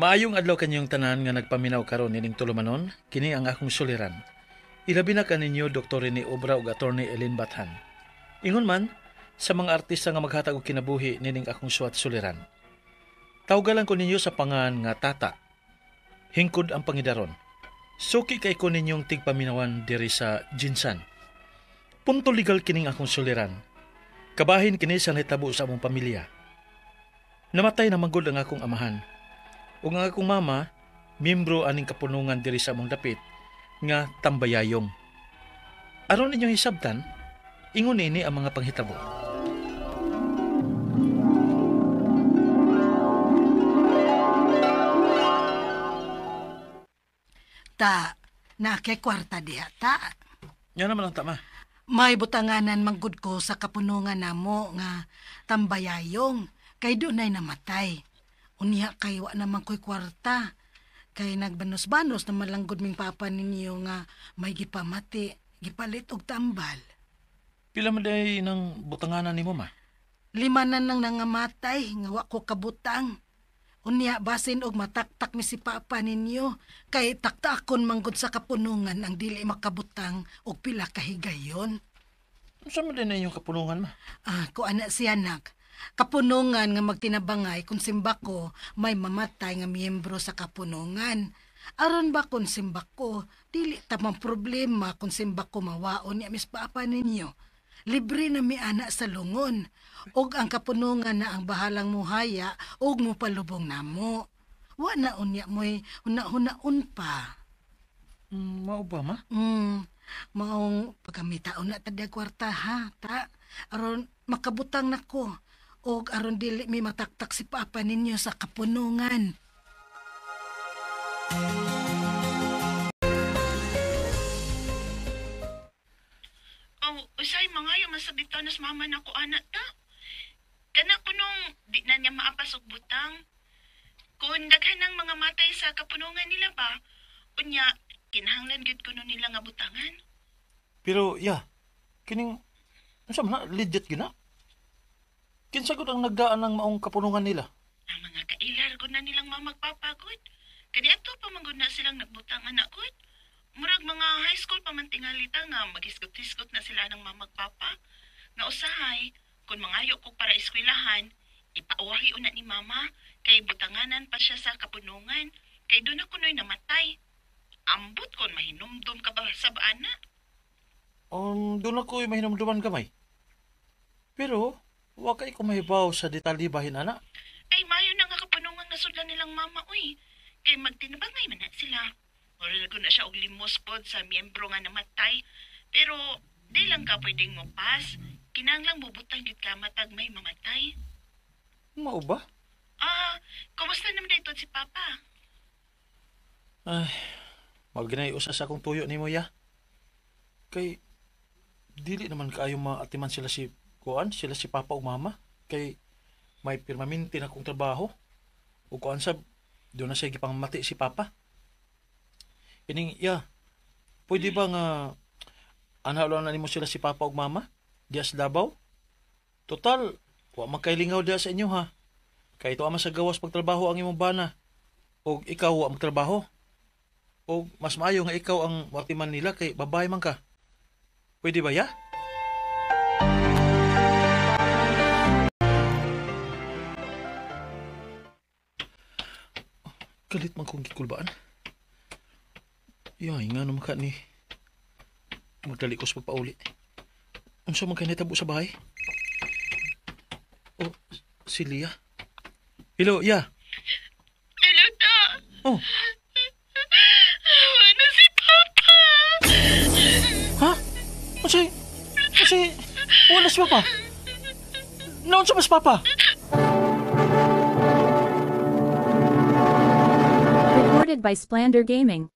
Maayong adlaw kanyong tanan nga nagpaminaw karon nining tulumanon, kini ang akong suliran. Ilabi na kaninyo Dr. Rene Obra ug Attorney Elin Bathan. Ingon man sa mga artista nga maghatag og kinabuhi nining akong suwat suliran. Tawgalan ko ninyo sa pangan nga Tata. Hingkod ang pangidaron. Suki kay ko ninyong tigpaminawan diri sa Jinsan. Punto legal kining akong suliran. Kabahin kini sa nahitabo sa among pamilya. Namatay na manggod ang akong amahan. Ug ang akong mama, miyembro aning kapunungan diri sa among dapit nga Tambayayong. Aron ninyong hisabtan, ingon ini ang mga panghitabo. Ta, nakay kwarta diha ta. Yan naman ang tama. May butanganan manggod ko sa kapunungan namo nga Tambayayong kay dunay namatay. Unya kay wa naman ko'y kwarta. Kay nagbanos-banos na malanggod ming papa ninyo nga may gipamati, gipalit og tambal. Pila man day ng butanganan nimo ma? 5 na nang nangamatay nga wa ko kabutang. Unya basin og mataktak mi si papa ninyo kay taktakon manggod sa kapunungan ang dili makabutang og pila ka higayon. Unsa man din na inyong kapunungan ma? Ko ana si anak. Kapunungan nga magtinabangay kung simba ko may mamatay nga miyembro sa kapunungan. Aron ba kung simba ko, dili tamang problema kung simba ko mawaon niya mis papa ninyo. Libre na mi anak sa lungon. Og ang kapunungan na ang bahalang muhaya og mo palubong namo. Wa na unya mo'y huna-hunaon pa. Mao ba ma? Maong pagkamitaon na tadya kwarta ha, ta. Aron makabutang nako. Og aron dili mi mataktak si papa ninyo sa kapunungan. Usay mga yung masabita nas mama na ko anak ta. Kana kunong di na niya maapas og butang. Kung daghan ng mga matay sa kapunungan nila ba, unya kinahanglan gid kuno nila nga butangan. Pero kining unsa man legit gina? Kinsa gud ang nagdaan ng maong kapunungan nila? Ang mga kailar gud na nilang mamagpapagod. Kani ato pa man gud na silang nagbutang anak gud. Murag mga high school pa man tingalita nga maghisgot-hisgot na sila ng mamagpapa. Nga usahay, kung mangayo ko para eskwelahan, ipauwahi una ni mama kay butanganan pa siya sa kapunungan. Kay doon ako noy namatay. Ambot kon mahinumdum ka ba sa baana? Doon ako mahinumduman kamay. Pero wa kay ko mahibaw sa detalye bahin ana. Ay mayo na nga kapunungan nga sudlan nilang mama uy. Kay magtinabangay man na sila. Oral ko na siya og limos pod sa miyembro nga namatay. Pero di lang ka pwedeng mopas. Kinahanglang bubutang gyud ka matag may mamatay. Mao ba? Kumusta naman dito si Papa? Ay, magginay usa sa akong tuyo nimo ya. Kay dili naman kaayo maatiman sila si Papa ug Mama. Kay may permanente na akong trabaho. Ug kuan sab doon na siya gipangmati si Papa. Ining pwede ba nga anhaluan na nimo sila si Papa ug Mama? Diya sa Davao? Total, wa magkailingaw diya sa inyo ha. Kay ito ama sa gawas pagtrabaho ang imong bana. O ikaw wa magtrabaho. O mas maayo nga ikaw ang watiman nila kay babae man ka. Pwede ba ya? Galit man kong gikulbaan. Nga naman ka ni magdali ko sa pagpauli. Unsa man kay nahitabo sa bahay? Oh, si Lia. Hello, Hello, ta. Oh. Ano si Papa? Ha? Kasi wala si Papa. Naunsa ba si Papa? Recorded by Splander Gaming.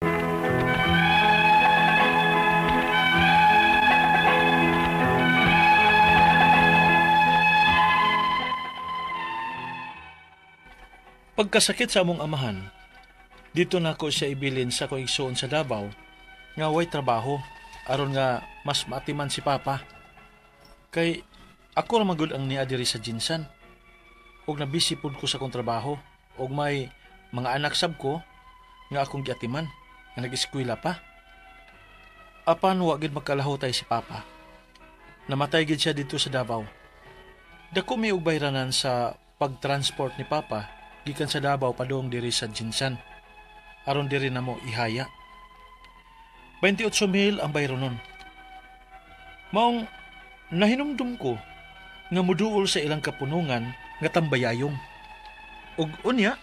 Pagkasakit sa among amahan, dito na ko siya ibilin sa kong igsuon sa Davao nga way trabaho aron nga mas maatiman si Papa. Kay ako ra magud ang niya diri sa Jinsan. Og nabisi pud ko sa kong trabaho og may mga anak sab ko nga akong giatiman nga nag-eskwela pa. Apan wa gid magkalahutay si Papa. Namatay gid siya dito sa Davao. Dako may og bayranan sa pagtransport ni Papa gikan sa Davao padung diri sa Jinsan. Aron diri namo ihaya. 28,000 ang bayronon. Maong nahinumdum ko nga muduol sa ilang kapunungan nga tambayayong. Ug unya,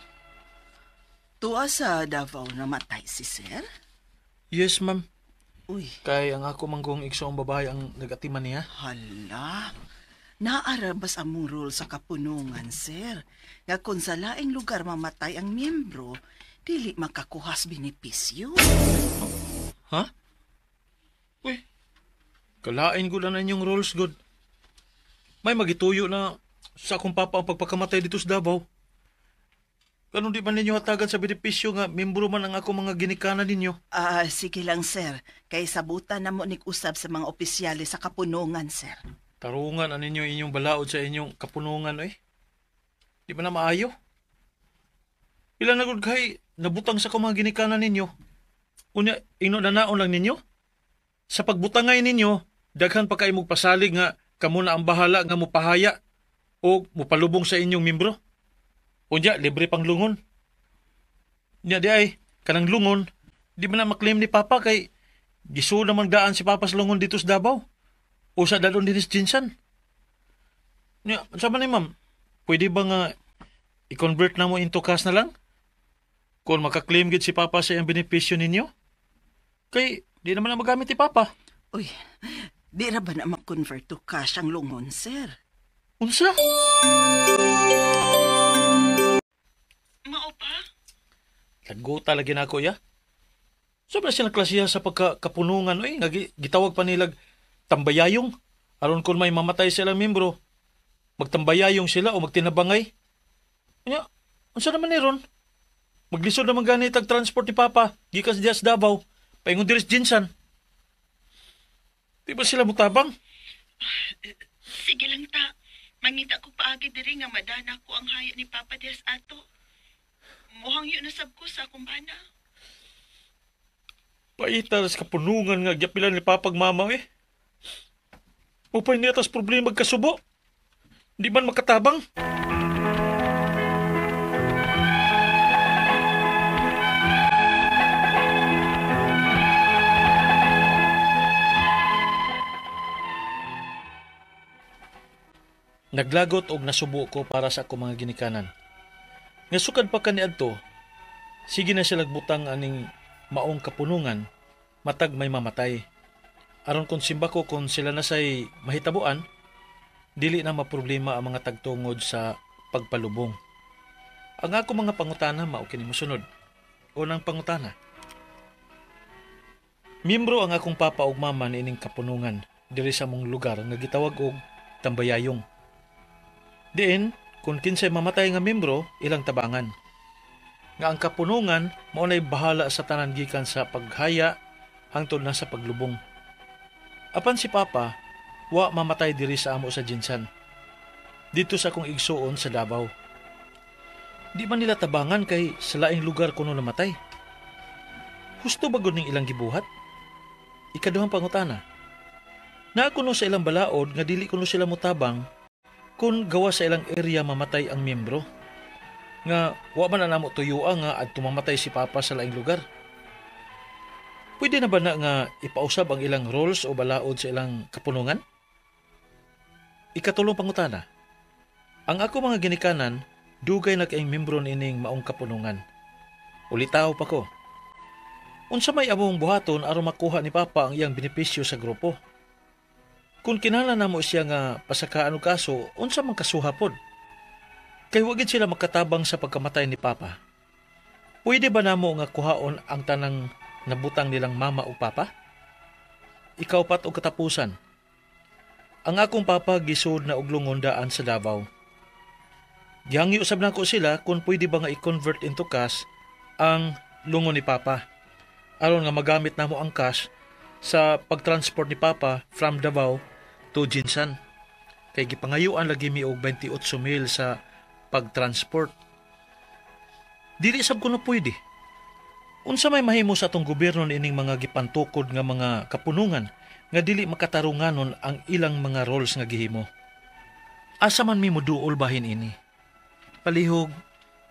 Tuwa sa Davao namatay si Sir? yes ma'am, Uy, kay ang ako manggong igsoong babae ang nagatiman niya. hala. Naarabas ang murol sa kapunungan, Sir. Nga kung sa laing lugar mamatay ang miyembro, dili makakuhas benepisyo. Ha? Uy, kalain ko na inyong rules good. May magituyo na sa akong papa ang pagpakamatay dito sa Davao. Kanon di man ninyo hatagan sa benepisyo nga membro man ang ako mga ginikanan ninyo. Sige lang, Sir. Kay sabutan na mo usab sa mga opisyale sa kapunungan, Sir. Tarungan an ninyo inyong balaod sa inyong kapunungan eh. Di ba na maayo? Ilan na gud kay nabutang sa akong mga ginikanan ninyo. Unya, ino na naon lang ninyo? Sa pagbutangay ninyo, daghan pa kay pasalig nga kamo na ang bahala nga mupahaya o mupalubong sa inyong membro. Unya, libre pang lungon. Nya di ay, kanang lungon, di ba na maklaim ni Papa kay gisu namang daan si Papa sa lungon dito sa Davao. O sa dalon din sa Jinsan. Nya, sama ni ma'am, pwede ba nga i-convert na mo into cash na lang? Kung makaklaim gid si Papa sa iyang benepisyo ninyo? Kay, di naman na magamit ni Papa. Uy, di ra ba na ma-convert to cash ang lungon, Sir? Unsa? Mao pa? Lago talaga na ako, ya. Sobra siya naklasiya sa pagkapunungan. Uy, gitawag pa nilag tambayayong. Aron kung may mamatay silang membro, magtambayayong sila o magtinabangay. Kanya, unsa naman ni ron? Maglisod naman ganit ang transport ni Papa, gikas dias Davao, paingon diri sa Jinsan. Di ba sila mutabang? Sige lang ta. Mangita ko paagi diri nga madana ko ang haya ni Papa Diaz ato. Muhang yun nasab ko sa akong bana. Paita sa kapunungan nga gyapilan ni Papag Mama eh. Upay niya tas problema magkasubo. Di man makatabang. Naglagot og nasubo ko para sa ako mga ginikanan. Nga sukad pa kaniadto, sige na siya nagbutang aning maong kapunungan, matag may mamatay. Aron kung simba ko kung sila na say mahitabuan, dili na maproblema ang mga tagtungod sa pagpalubong. Ang ako mga pangutana mao kini mosunod. Unang pangutana. Miyembro ang akong papa ug mama niining kapunungan diri sa mong lugar nga gitawag og tambayayong. Diin, kung kinsay mamatay nga miyembro, ilang tabangan. Nga ang kapunungan mao nay bahala sa tanan gikan sa paghaya hangtod na sa paglubong. Apan si Papa, wa mamatay diri sa amo sa Jinsan. Dito sa akong igsuon sa Davao. Di man nila tabangan kay sa laing lugar kuno namatay. Husto ba gud ning ilang gibuhat? Ikaduhang pangutana. Na kuno sa ilang balaod nga dili kuno sila mutabang kung gawa sa ilang area mamatay ang miyembro. Nga wa man na namo tuyuan nga adto mamatay si Papa sa laing lugar. Pwede na ba na nga ipausab ang ilang roles o balaod sa ilang kapunungan? Ikatulong pangutana. Ang ako mga ginikanan, dugay na kaing membro nining maong kapunungan. Ulitaw pa ko. Unsa may among buhaton aron makuha ni Papa ang iyang benepisyo sa grupo? Kung kinahanglan namo siya nga pasakaan og kaso, unsa man kasuhapon? Kay wa gid sila makatabang sa pagkamatay ni Papa. Pwede ba namo nga kuhaon ang tanang nabutang nilang mama o papa? Ikaw pat og katapusan. Ang akong papa gisud na og lungon daan sa Davao. Gihangi usab nako sila kung pwede ba nga i-convert into cash ang lungon ni Papa. Aron nga magamit namo ang cash sa pagtransport ni Papa from Davao to Jinsan. Kay gipangayuan lagi mi og 28,000 sa pagtransport. Dili sab kuno pwede. Unsa may mahimo sa atong gobyerno ining mga gipantukod nga mga kapunungan nga dili makatarunganon ang ilang mga roles nga gihimo. Asa man mi moduol bahin ini. Palihog,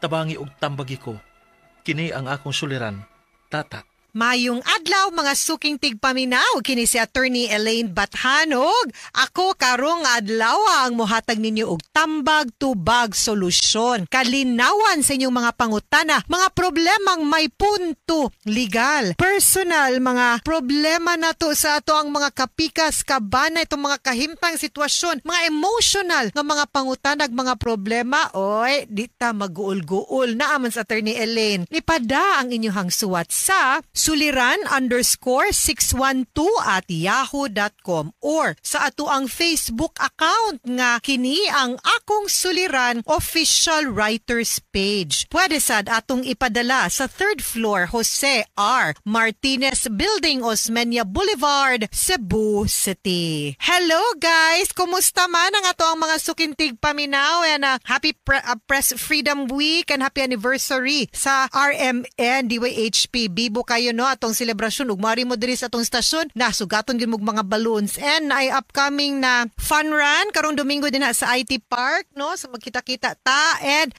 tabangi og tambagi ko. Kini ang akong suliran, Tata. Mayong adlaw mga suking tigpaminaw kini si Attorney Elaine Bathanog. Ako karong adlaw ang mohatag ninyo og tambag tubag solusyon. Kalinawan sa inyong mga pangutana, mga problemang may punto legal, personal, mga problema na to sa ato ang mga kapikas, kabana, itong mga kahimtang sitwasyon, mga emotional nga mga pangutanag, mga problema. Oy, di ta mag-uul-guul na aman sa Attorney Elaine. Ipada ang inyong suwat sa suliran_612@yahoo.com or sa ato ang Facebook account nga kini ang Akong Suliran official writers page. Pwede sad atong ipadala sa 3rd floor Jose R. Martinez Building, Osmeña Boulevard, Cebu City. Hello guys! Kumusta man ang ato ang mga sukintig paminaw and happy Press Freedom Week and happy anniversary sa RMN DYHP. Bibo kayo no atong selebrasyon ug mari mo diri sa atong stasyon nasugaton gyud mog mga balloons and ay upcoming na fun run karong Domingo din na sa IT Park no sa magkita-kita ta and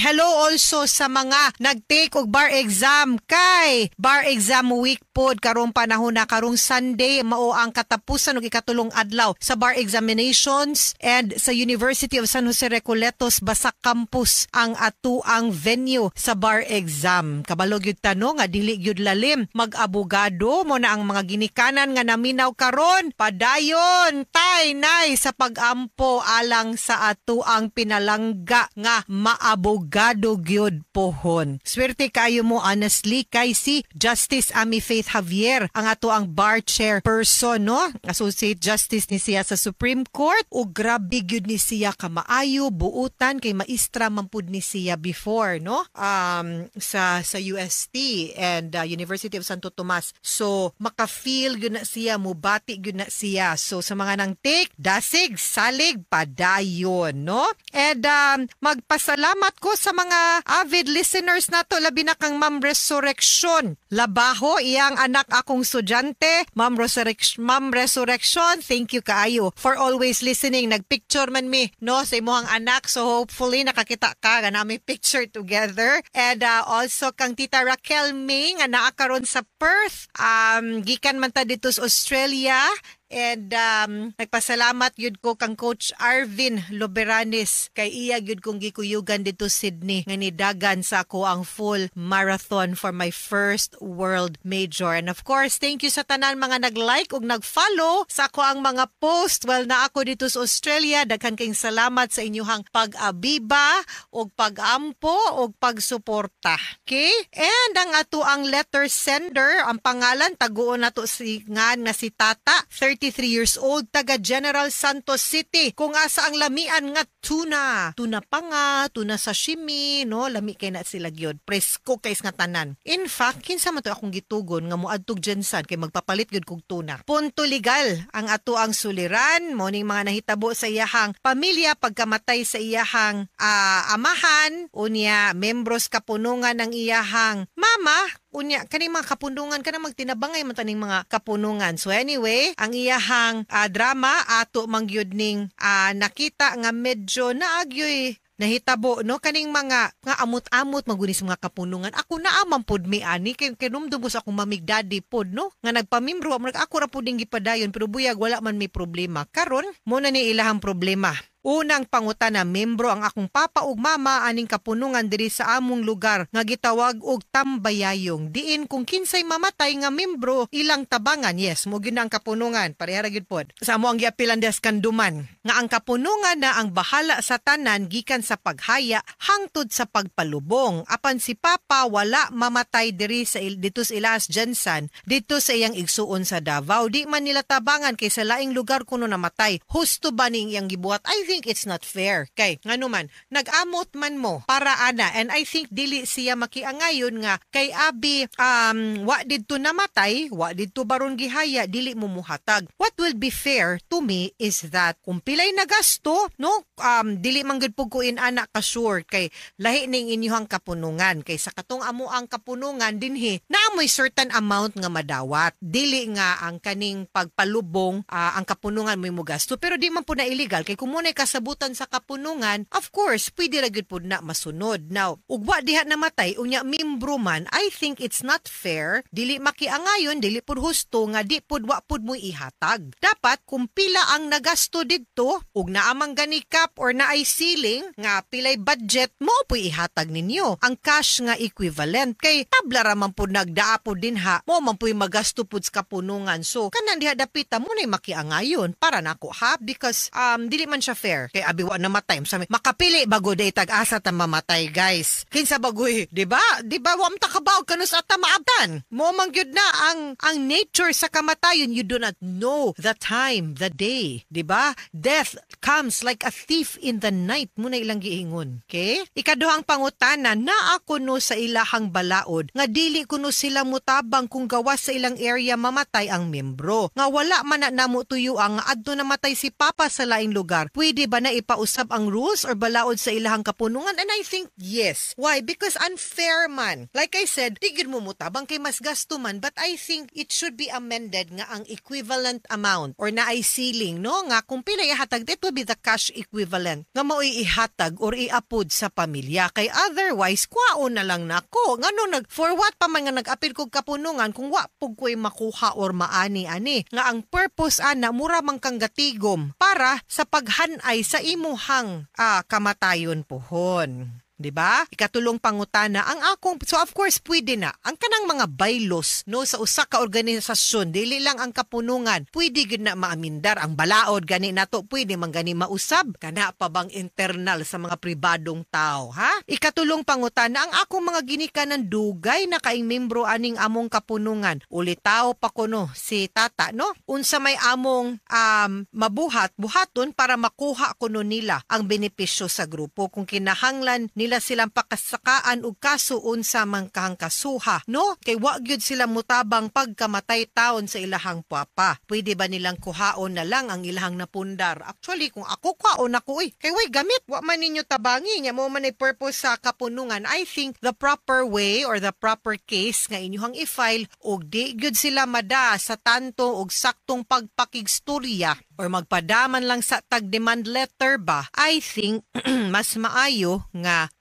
hello also sa mga nag-take og bar exam kay bar exam week pod karong panahon na karong Sunday mao ang katapusan og ikatulong adlaw sa bar examinations and sa University of San Jose Recoletos Basak Campus ang ato ang venue sa bar exam. Kabalo gyud tanong nga dili gyud lalim mag-abogado mo na ang mga ginikanan nga naminaw karon padayon tay nay sa pag-ampo alang sa ato ang pinalangga nga maabogado gyud pohon. Swerte kayo mo honestly kay si Justice Amy Faith Javier ang ato ang bar chairperson no Associate Justice ni siya sa Supreme Court ug grabe gyud ni siya ka maayo buutan kay maestra man pud ni siya before no sa UST and University of Santo Tomas. So maka-feel gyud na siya, mubati gyud na siya. So sa mga nang take, dasig, salig, padayon, no? And magpasalamat ko sa mga avid listeners nato labi na kang Ma'am Resurrection. Labaho iyang anak akong estudyante, Ma'am Resurrection, thank you kaayo for always listening. Nagpicture man mi no sa imong anak. So hopefully nakakita ka nga namin picture together. And also kang Tita Raquel May nga naa karon sa Perth. Gikan man ta dito sa Australia. And nagpasalamat yun ko kang Coach Arvin Loberanes kay iya yun kong gikuyugan dito Sydney nga nidagan sa ako ang full marathon for my first world major. And of course, thank you sa tanan mga nag-like ug nag-follow sa ako ang mga post. Well, na ako dito sa Australia, daghan kayong salamat sa inyong pag-abiba ug pag-ampo ug pagsuporta. Okay? And ang ato ang letter sender, ang pangalan taguon nato si nga si Tata, 33 years old, taga General Santos City. Kung asa ang lamian nga tuna. Tuna pa nga, tuna sashimi, no? Lami kay na sila gyud. Presko kays nga tanan. In fact, kinsa man to akong gitugon nga moadtog Jensan kay magpapalit gyud kog tuna. Punto legal ang ato ang suliran mo ning mga nahitabo sa iyahang pamilya pagkamatay sa iyahang amahan unya membros kapunungan ng iyahang mama. Unya, kaning mga kapunungan ka na magtinabangay man taning mga kapunungan. So anyway, ang iyahang drama ato mangyud ning nakita nga medyo naagyoy nahitabo no kaning mga amot-amot magunis mga kapunungan. Ako na amang pod mi ani kay kinumdumos akong mamigdadi pod no nga nagpamimbro ako ra pud ding gipadayon pero buyag wala man mi problema. Karon mo na ni ilahang problema. Unang pangutana, membro ang akong papa ug mama aning kapunungan diri sa among lugar nga gitawag og tambayayong. Diin kung kinsay mamatay nga membro ilang tabangan. Yes, mo gyud ang kapunungan. Parehara gyud pod. Sa amo ang giapilan des kanduman nga ang kapunungan na ang bahala sa tanan gikan sa paghaya hangtod sa pagpalubong. Apan si papa wala mamatay diri sa dito sa Ilas Jensan, dito sa iyang igsuon sa Davao. Di man nila tabangan kay sa laing lugar kuno namatay. Husto ba ning iyang gibuhat? I think think it's not fair. Kay ngano man nag-amot man mo para ana, and I think dili siya makiangayon nga kay abi wa didto namatay, wa didto baron gihaya, dili mo muhatag. What will be fair to me is that kung pilay na gasto, no, dili man gud pugkuin ana ka sure kay lahi ning inyong kapunungan, kay sa katong amo ang kapunungan dinhi na may certain amount nga madawat, dili nga ang kaning pagpalubong ang kapunungan mo gasto, pero di man po na illegal kay kung munay kasabutan sa kapunungan, of course pwede ra gyud pud na masunod. Now ugwa diha namatay unya membro man, I think it's not fair, dili makiangayon, dili pud husto nga di pud wa pud mo ihatag. Dapat kung pila ang nagasto didto ug naamang gani cap or naay ceiling nga pilay budget mo po ihatag ninyo ang cash nga equivalent, kay tabla ra man pud nagdaa pud dinha mo man po magasto pud sa kapunungan. So kanan diha dapita mo nay makiangayon para nako ha, because dili man siya fair kay abi wa namatay sa makapili bago day tag-asa ta mamatay guys. Kinsa bagoy, di ba wa ta kabaw kanus ata maabtan mo man gyud na ang nature sa kamatayon. You do not know the time, the day, di ba? Death comes like a thief in the night, muna ilang giingon. Okay? Ikaduhang pangutana na ako no sa ilahang balaod nga dili kuno sila mutabang kung gawas sa ilang area mamatay ang membro nga wala man na namo tuyo ang adto namatay si papa sa laing lugar. Pwede ba na ipausab ang rules or balaod sa ilahang kapunungan? And I think yes. Why? Because unfair man. Like I said, tigid mo mutabang kay mas gasto man, but I think it should be amended nga ang equivalent amount or na ay ceiling, no, nga kung pila ihatag, that will be the cash equivalent nga mao'y ihatag or iapod sa pamilya. Kay otherwise kwaon na lang nako ngano for what pa man nga nag-apil kog kapunungan kung wa pug ko'y makuha or maani-ani nga ang purpose ana mura man kang gatigom para sa paghanay sa imuhang kamatayon pohon. Diba? Ikatulong pangutana ang akong, so of course pwede na ang kanang mga bylaws no sa usa ka organisasyon, dili lang ang kapunungan, pwede gid na maamindar ang balaod gani nato, pwede man gani mausab kana pa bang internal sa mga pribadong tao, ha? Ikatulong pangutana ang akong mga ginikanan dugay na kaing membro aning among kapunungan, ulitaw pa kuno si tata, no, unsa may among buhaton para makuha kuno nila ang benepisyo sa grupo kung kinahanglan nila silang pakasakaan og kaso unsa man kahang kasuha, no, kay wa gyud sila mutabang pagkamatay taon sa ilahang papa. Pwede ba nilang kuhaon na lang ang ilahang napundar? Actually kung ako kuhaon ako kay way gamit wa man ninyo tabangi nya mo man ay purpose sa kapunungan. I think the proper way or the proper case nga inyong i-file og di gyud sila mada sa tanto og saktong pagpakigstorya or magpadaman lang sa tag-demand letter ba, I think mas maayo nga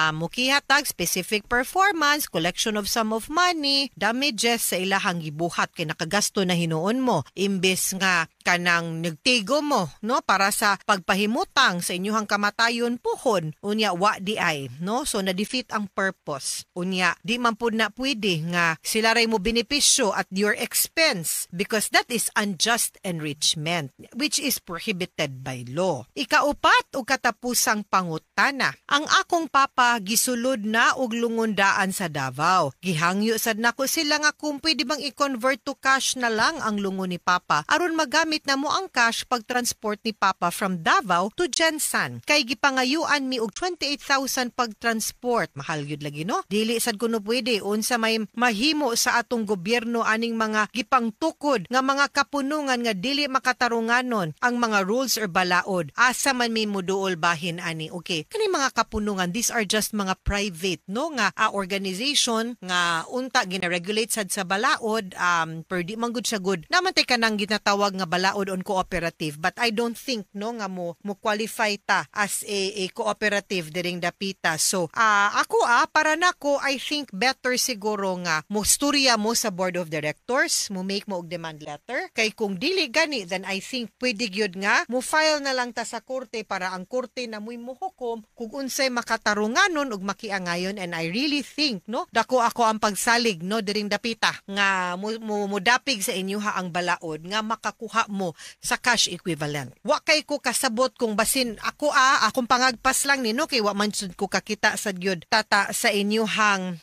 mukihatag specific performance, collection of sum of money, damages sa ilahang gibuhat kay nakagasto na hinuon mo, imbes nga kanang nagtigo mo, no, para sa pagpahimutang sa inyong kamatayon pohon, unya wa di ay, no, so na-defeat ang purpose. Unya di man pud na pwede nga sila ray mo benepisyo at your expense because that is unjust enrichment which is prohibited by law. Ikaupat o katapusang pangutana, ang akong papa gisulod na og lungundaan sa Davao. Gihangyo sad nako sila nga kung pwede bang i-convert to cash na lang ang lungon ni papa aron magamit na mo ang cash pag-transport ni papa from Davao to Jensan. Kay gipangayuan mi og 28,000 pag-transport. Mahal gyud lagi, no? Dili sad kuno pwede unsa may mahimo sa atong gobyerno aning mga gipangtukod nga mga kapunungan nga dili makatarunganon ang mga rules or balaod. Asa man may muduol bahin ani. Okay, kani mga kapunungan, these are just mga private, no, nga organization nga unta gina-regulate sad sa balaod, per di man gud siya good. Naman tay kanang ginatawag nga balaod on cooperative, but I don't think, no, nga mo qualify ta as a cooperative diring dapita. So ako para nako, I think better siguro nga mo storya mo sa board of directors, mo make mo og demand letter. Kay kung dili gani, then I think pwede gyud nga mo file na lang ta sa korte para ang korte na mo'y muhukom kung unsay makatarunganon ug makiangayon. And I really think, no, dako ako ang pagsalig, no, diring dapita nga mo dapig sa inyo ang balaod nga makakuha mo sa cash equivalent. Wa kay ko kasabot kung basin akong pangagpas lang ni no kay wa man sud ko kakita sa gyud tata sa inyuhang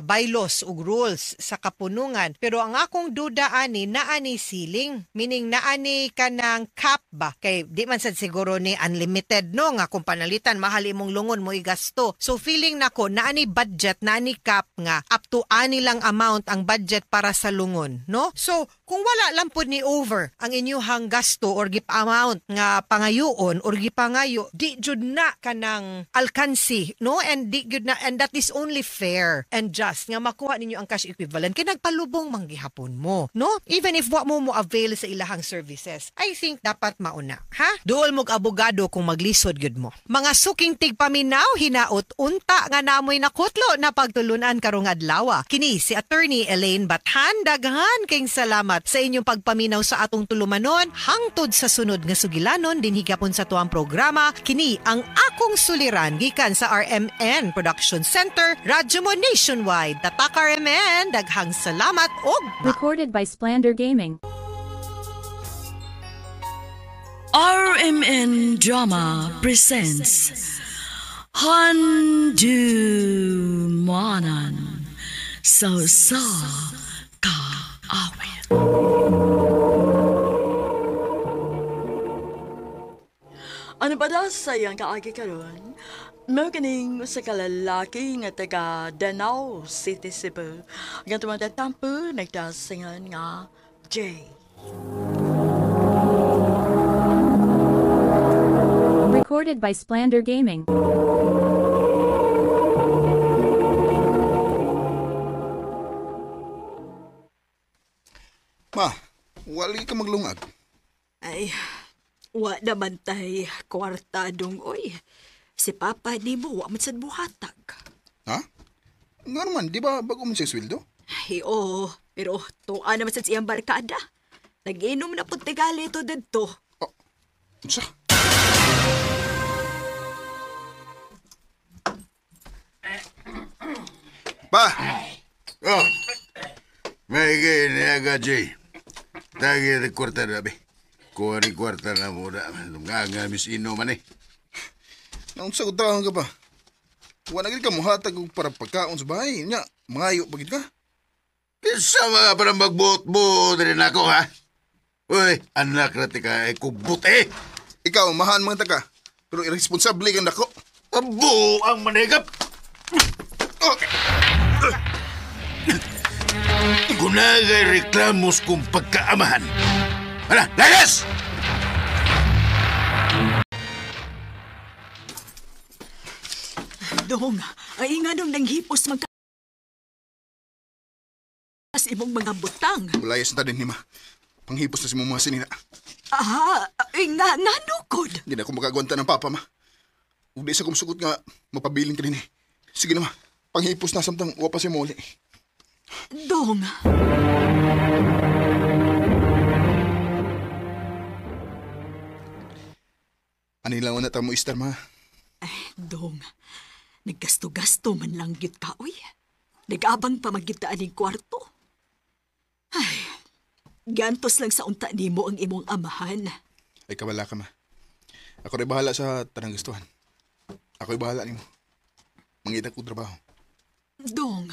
bylaws ug rules sa kapunungan. Pero ang akong duda ani naa ni ceiling, meaning naa ni kanang cap ba kay di man sad siguro ni unlimited no nga kung panalitan mahal imong lungon mo igasto. So feeling nako naa ni budget, naa ni cap nga up to ani lang amount ang budget para sa lungon, no? So kung wala lang pud ni over ang inyuhang gasto or gip amount nga pangayoon or gipangayo, di jud na kanang alkansi, no? And di jud na, and that is only fair and just nga makuha ninyo ang cash equivalent kay nagpalubong manggihapon mo, no? Even if wa mo avail sa ilahang services, I think dapat mauna, ha? Duol mog abogado kung maglisod gyud mo. Mga suking tigpaminaw hinaot unta nga namoy nakutlo na pagtulunan karong adlaw. Kini si Attorney Elaine Bathan, daghan kayong salamat sa inyong pagpaminaw sa atong tulumanon hangtod sa sunod nga sugilanon din higapon sa tuang programa. Kini ang akong suliran gikan sa RMN Production Center, Radyo mo Nationwide. Tatak RMN, daghang salamat og Recorded by Splander Gaming. RMN Drama presents Handumanan So Ka Awit. Ano ba daw sayang kaagi karon? Mao kining usa ka lalaki nga taga Danau City, Cebu. Nga tumatatampo nagdasingan nga Jay. Recorded by Splander Gaming. Ma, wali ka maglungag. Ay, wa naman tay kwarta dong oy. Si Papa ni mo wa man sad buhatag. Ha? Nga naman, di ba bago mo siya sweldo? Ay, oo. Pero tuwa naman sad siyang barkada. Nag-inom na po tigali to dito. Sa? Pa! Oh, may giniaga, Jay. Tagi rin kwarta na, be. Kuha rin kwarta na muna. Nga mis ino man eh. Naunsa ko taon ka pa. Wala gid ka muhatag og para pagkaon sa bahay. Nya, mangayo pagid ka. Kisa mga parang magbuot-buot rin ako, ha? Uy, anak na tika, kubot eh. Ikaw, mahaan mga taka. Pero irresponsable kang dako. Abo ang manigap. Okay. Gunagay reklamos kung pagkaamahan. Hala, layas! Dong, ay nga nung nanghipos magka... as imong mga butang. Malayas na din ni ma. Panghipos na si mga sinina. Ay nga nukod. Hindi na ako makagwanta ng papa, ma. Ug di sa kumsugot nga, mapabiling ka din eh. Sige na, ma. Panghipos na samtang wapa si muli. Dong. Anilaw na tamo istar, ma. Dong, naggasto-gasto man lang gyud ka, uy. Nag-abang pa magita aning kwarto. Ay, gantos lang sa unta nimo ang imong amahan. Ay, kabala ka, ma. Ako rin bahala sa tanang gustuhan. Ako'y bahala nimo. Mangita ko trabaho. Dong.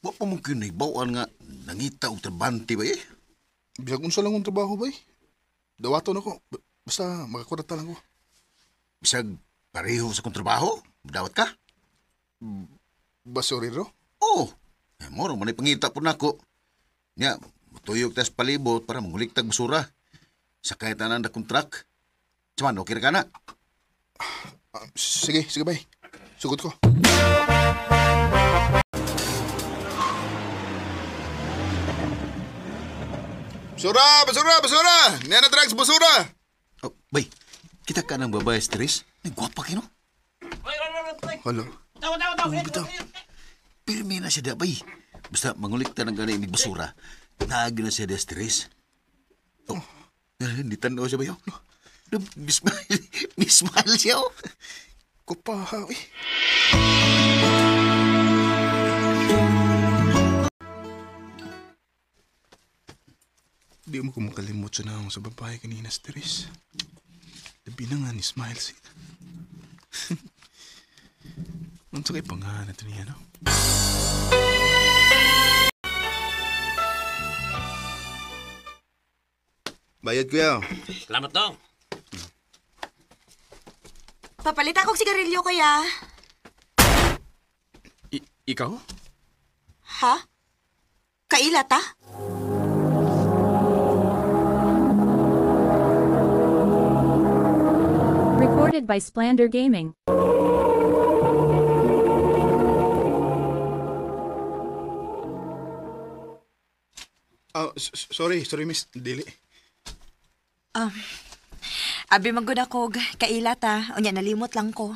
Wa pa mong kinaibawan nga nangita o trabante ba eh? Bisag unsa lang ang trabaho ba eh? Dawaton ako. Basta makakurata lang ko. Bisag pareho sa kong trabaho? Dawat ka? Basurero? Oo. Moro, manay pangita po na ako. Nya, matuyog tas palibot para manguliktag basura. Sa kahit na nanda kong truck. Saman, okay ka na? Sige, bay. Sugot ko. Basura! Nena drugs, basura! Oh, bay, kita ka ng babae stress? Nagwapa kayo, no? Halo? Bitaw. Pirmi na siya da, bay. Basta mangulikta ng gana inig basura. Naagi na siya da stress. Oh, hindi tanaw siya, bay. Mismahal siya, oh. Kupahaw eh. Di mo ko makalimot sa naong sa babae kanina, Teres. Labi na nga ni Smile sila. Ang sakay pa nga natin niya, no? Bayad kuya. Salamat dong. Papalit akong sigarilyo, kuya. Ikaw? Ha? Kaila ta? Recorded by Splander Gaming. Sorry, Miss Dili. Abi magud ako, kaila ta. Unya nalimot lang ko.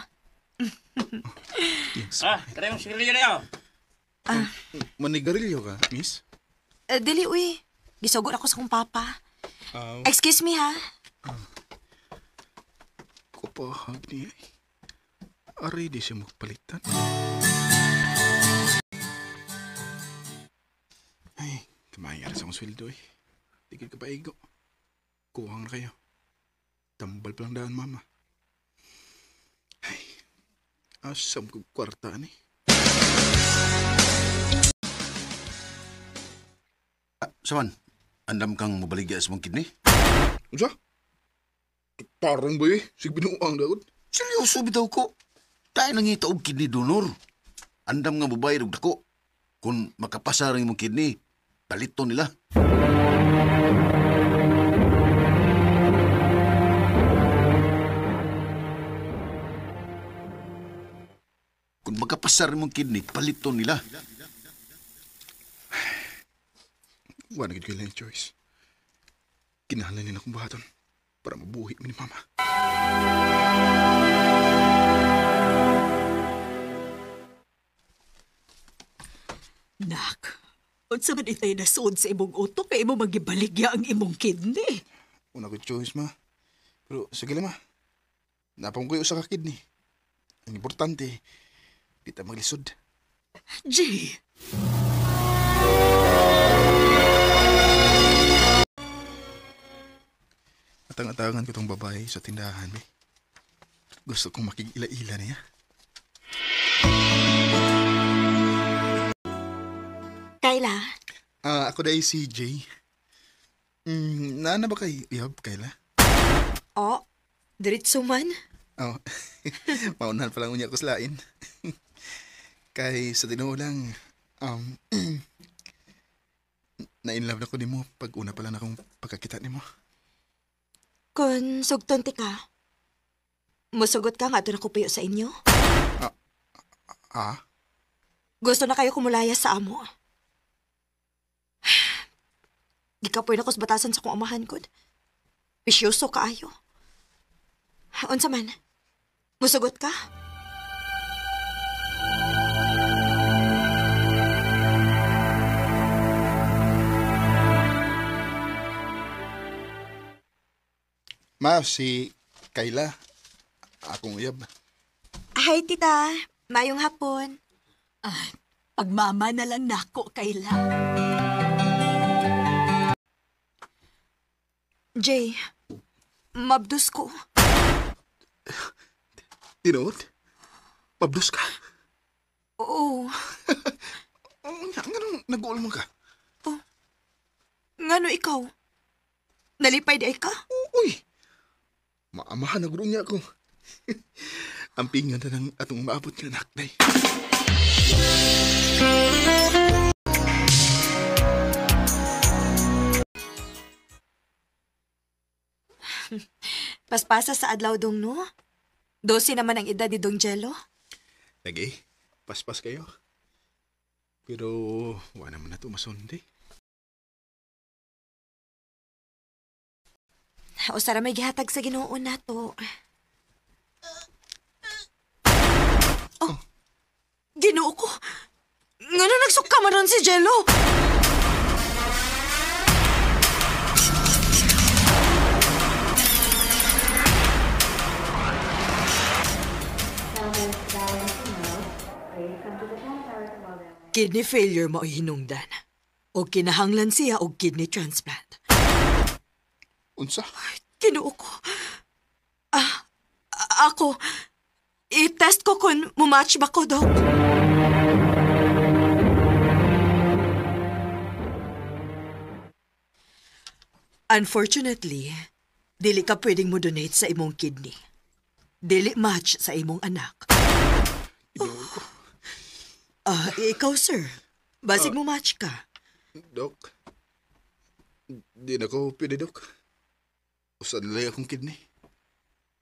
Tara yung sigarilyo na yun. Manigarilyo ka, Miss? Dili, uy. Gisugod ako sa kong papa. Excuse me, ha? Kupahag niya eh. Aray di siya magpalitan. Ay, kamayara sa akong sweldo eh. Tigil ka pa igo. Kuhang na kayo. Tambal pa lang daan, mama. Ay, asam ko kwarta ni. Saman, andam kang mabaligya sa mong kidney? Unsa? Parang ba eh? Sige binuang daod. Seryoso bitaw ko. Tayo nangita og kidney donor. Andam nga babayad og dako. Kung makapasar ang mong kidney, palito nila. Kung makapasar ang mong kidney, palito nila. Wala na gid lang choice. Kinahanglan nila akong buhaton para mabuhi mi ni mama. Nak, unsa man itay nasud sa imong utok kay imo magibaligya ang imong kidney. Una ko choice, ma. Pero sige lang, ma. Napang ko yung usa ka kidney. Ang importante, di ta maglisod. Jay, Atang-atangan ko tong babae sa tindahan, eh. Gusto kong makig-ila-ila niya. Kayla? Ako dahil si Jay. Naana ba kay Iyab, Kayla? Oh, diritso man. Oh, maunahan pa lang unya ko sa lain. Kay sa tinuo lang, na-inlove na ko ni mo pag una pa lang akong pagkakita ni mo. Kung sugton ti ka, musugot ka nga ito na kupuyo sa inyo? Gusto na kayo kumulaya sa amo. Gikapoy na ko sa batasan sa kong amahan ko. Pisyoso kaayo. Unsa man, musugot ka? Ma, si Kayla. Akong Iyab. Hi, tita. Mayong hapon. pagmama na lang nako, Kayla. Jay, mabdus ko. Tinood? Pablos ka? Oo. Nga nag-uol mo ka? Ngano ikaw? Nalipay di ka? Uy! Maamahan na niya ako. Ang pingan na ng atong maabot ka na nakday. Paspasa sa adlaw dong no? 12 naman ang edad ni Dong Jello. Lagi, paspas kayo. Pero wala naman na ito masundi. O sara may gihatag sa Ginoo nato. Oh, Ginoo ko. Ngano nagsuka man ron si Jello? Kidney failure mo hinungdan. O kinahanglan siya og kidney transplant. Unsa? Kinuo ko. Ako, i-test ko kung mumatch ba ko, Dok. Unfortunately, dili ka pwedeng mo donate sa imong kidney. Dili match sa imong anak. Ikaw, sir. Basig mo match ka. Dok, di na ko pwede, Dok. Usan nila akong kidney.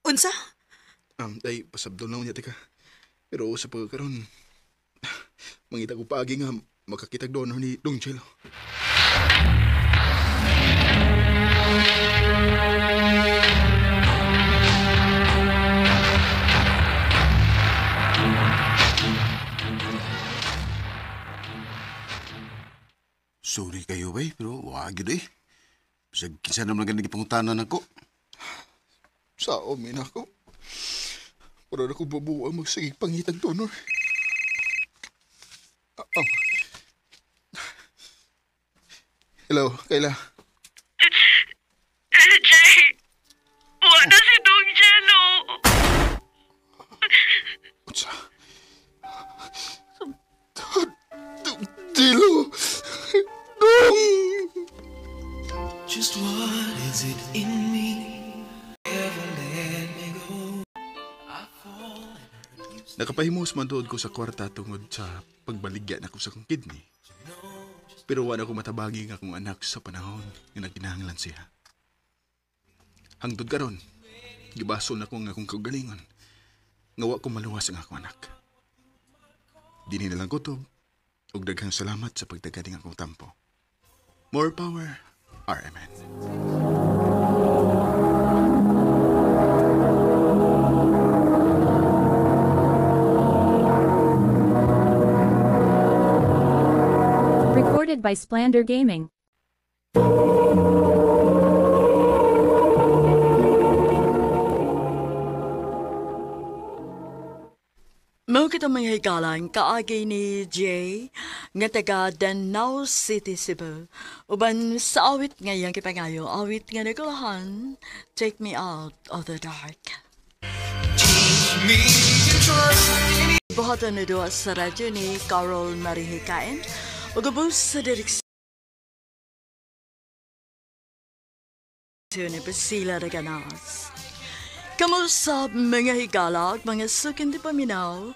Unsa? Ay, pasabdol na unya, teka. Pero sa pagkakaroon, mangita ko paagi nga makakitag donor ni Dong Chelo. Sorry kayo ba pero wag yun eh. Bisag kinsa naman ganang ipangutanan ako. Sa omin ako. Para na ko bubuang magsagig pangitag donor. Hello, Kayla. Jay, wala si Dong Jello. Unsa? Dilo! Dong! Just what is it in me? Ever let me go? Nakapahimos man tuod ko sa kwarta tungod sa pagbaligyan ako sa kong kidney. Pero wala ko matabagi nga akong anak sa panahon nga nagkinahanglan siya. Hangtod karon, gibason ako nga akong kaugalingon. Nga wa ko maluwas ang akong anak. Dini na lang kutob, ug daghang salamat sa pagdagaling akong tampo. More power, RMN. Recorded by Splander Gaming. Mao kita mga hikalan kaagi ni Jay nga taga Danau City, Cebu. Uban sa awit ngayang kipangayo, awit nga nagulahan, Take Me Out of the Dark. Buhatan na doon sa radyo ni Carol Marihikain o gabos sa direksyon ni Priscilla Reganas. Kamusta mga higala at mga sukin di paminaw,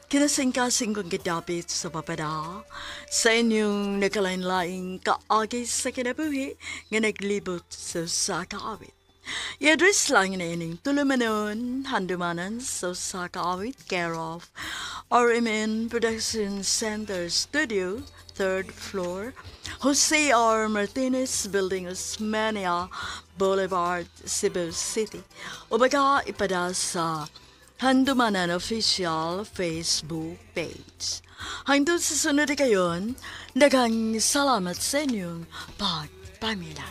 kinasingkasing kong gidapit sa papada sa inyong nakalain-laing kaagay sa kinabuhi nga naglibot sa kaawit. I-address lang na ining tulumanon, handumanan sa kaawit, care of RMN Production Center Studio, 3rd floor, Jose R. Martinez Building, Osmania Boulevard, Cebu City. O baga ipada sa Handumanan Official Facebook page. Hangtod sa sunod kayon, daghang salamat sa inyong pagpamila.